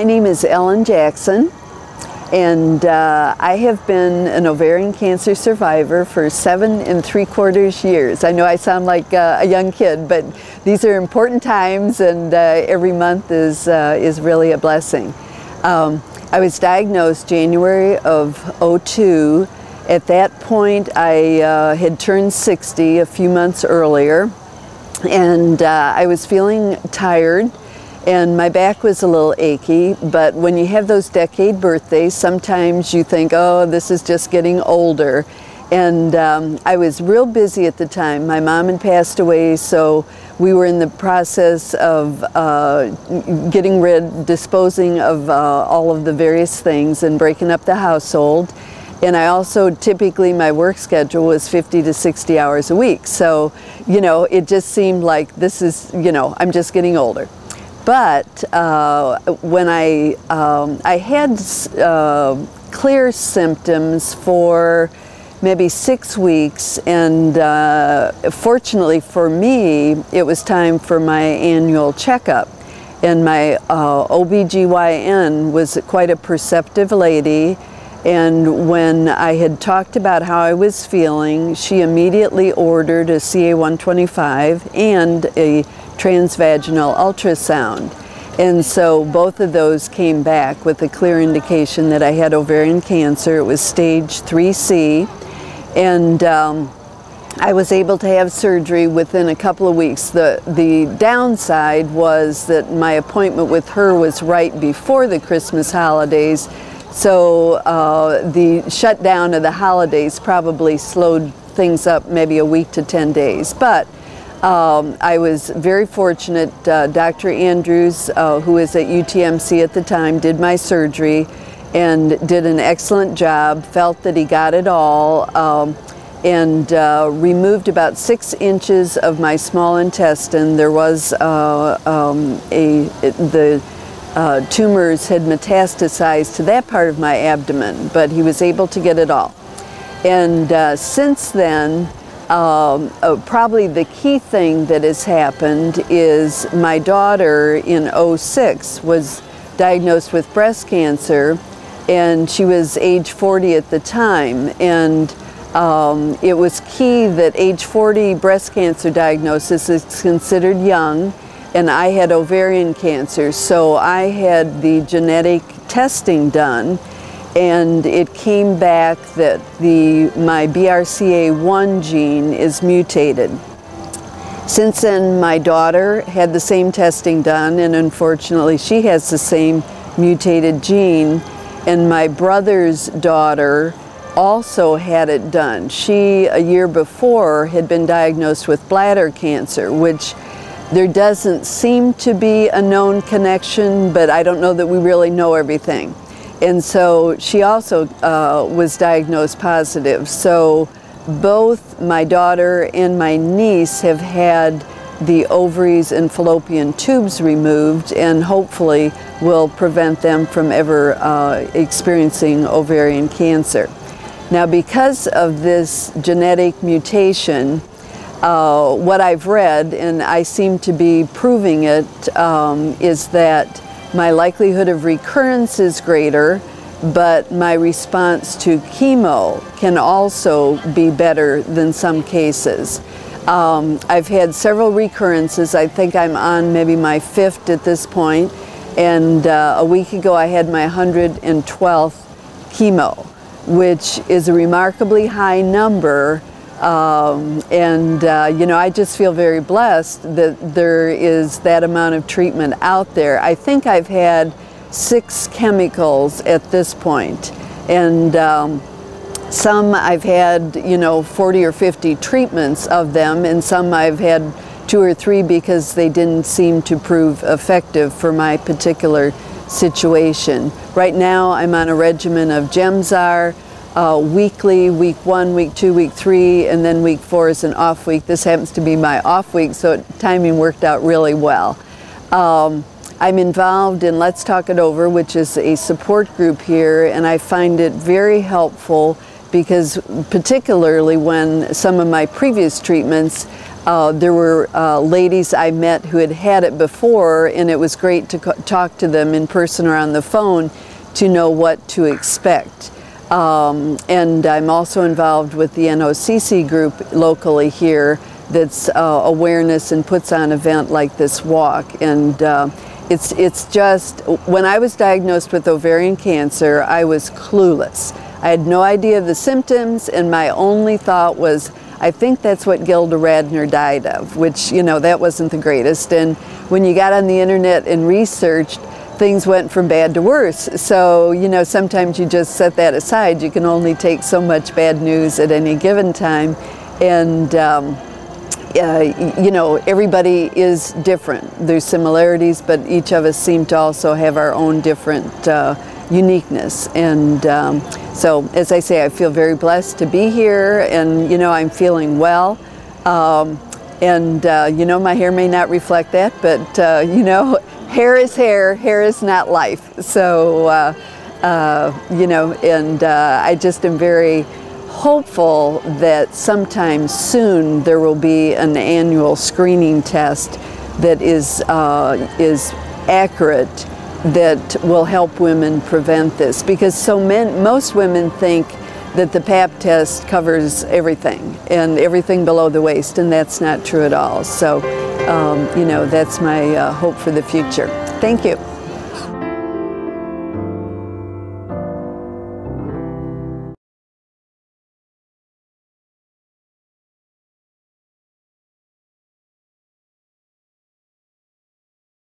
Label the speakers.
Speaker 1: name is Ellen Jackson, and I have been an ovarian cancer survivor for 7 3/4 years. I know I sound like a young kid, but these are important times, and every month is really a blessing. I was diagnosed January of '02. At that point, I had turned 60 a few months earlier, and I was feeling tired, and my back was a little achy. But when you have those decade birthdays, sometimes you think, oh, this is just getting older. And I was real busy at the time. My mom had passed away, so we were in the process of disposing of all of the various things and breaking up the household. And I also, typically my work schedule was 50 to 60 hours a week. So, you know, it just seemed like this is, you know, I'm just getting older. But when I had clear symptoms for maybe 6 weeks, and fortunately for me, it was time for my annual checkup. And my OBGYN was quite a perceptive lady. And when I had talked about how I was feeling, she immediately ordered a CA-125 and a transvaginal ultrasound. And so both of those came back with a clear indication that I had ovarian cancer. It was stage 3C. And I was able to have surgery within a couple of weeks. The downside was that my appointment with her was right before the Christmas holidays. So the shutdown of the holidays probably slowed things up maybe a week to 10 days. But I was very fortunate. Dr. Andrews, who was at UTMC at the time, did my surgery and did an excellent job, felt that he got it all, and removed about 6 inches of my small intestine. There was tumors had metastasized to that part of my abdomen, but he was able to get it all. And since then, probably the key thing that has happened is my daughter in '06 was diagnosed with breast cancer, and she was age 40 at the time. And it was key that age 40 breast cancer diagnosis is considered young. And I had ovarian cancer, so I had the genetic testing done, and it came back that my BRCA1 gene is mutated. Since then, my daughter had the same testing done, and unfortunately she has the same mutated gene, and my brother's daughter also had it done. She, a year before, had been diagnosed with bladder cancer, which there doesn't seem to be a known connection, but I don't know that we really know everything. And so she also was diagnosed positive. So both my daughter and my niece have had the ovaries and fallopian tubes removed, and hopefully will prevent them from ever experiencing ovarian cancer. Now, because of this genetic mutation, what I've read, and I seem to be proving it, is that my likelihood of recurrence is greater, but my response to chemo can also be better than some cases. I've had several recurrences. I think I'm on maybe my 5th at this point, and a week ago I had my 112th chemo, which is a remarkably high number. You know, I just feel very blessed that there is that amount of treatment out there. I think I've had 6 chemicals at this point, and some I've had, you know, 40 or 50 treatments of them, and some I've had 2 or 3 because they didn't seem to prove effective for my particular situation. Right now I'm on a regimen of Gemzar, weekly, week 1, week 2, week 3, and then week 4 is an off week. This happens to be my off week, so timing worked out really well. I'm involved in Let's Talk It Over, which is a support group here, and I find it very helpful because particularly when some of my previous treatments, There were ladies I met who had had it before, and it was great to talk to them in person or on the phone to know what to expect. And I'm also involved with the NOCC group locally here that's awareness and puts on an event like this walk. And it's just, when I was diagnosed with ovarian cancer, I was clueless. I had no idea of the symptoms, and my only thought was, I think that's what Gilda Radner died of, which, you know, that wasn't the greatest. And when you got on the internet and researched, things went from bad to worse. So, you know, sometimes you just set that aside. You can only take so much bad news at any given time. And, you know, everybody is different. There's similarities, but each of us seem to also have our own different uniqueness. And so, as I say, I feel very blessed to be here, and, you know, I'm feeling well. You know, my hair may not reflect that, but, you know, hair is hair, hair is not life. So, you know, and I just am very hopeful that sometime soon there will be an annual screening test that is accurate, that will help women prevent this, because most women think that the Pap test covers everything and everything below the waist, and that's not true at all. So, you know, that's my hope for the future. Thank you.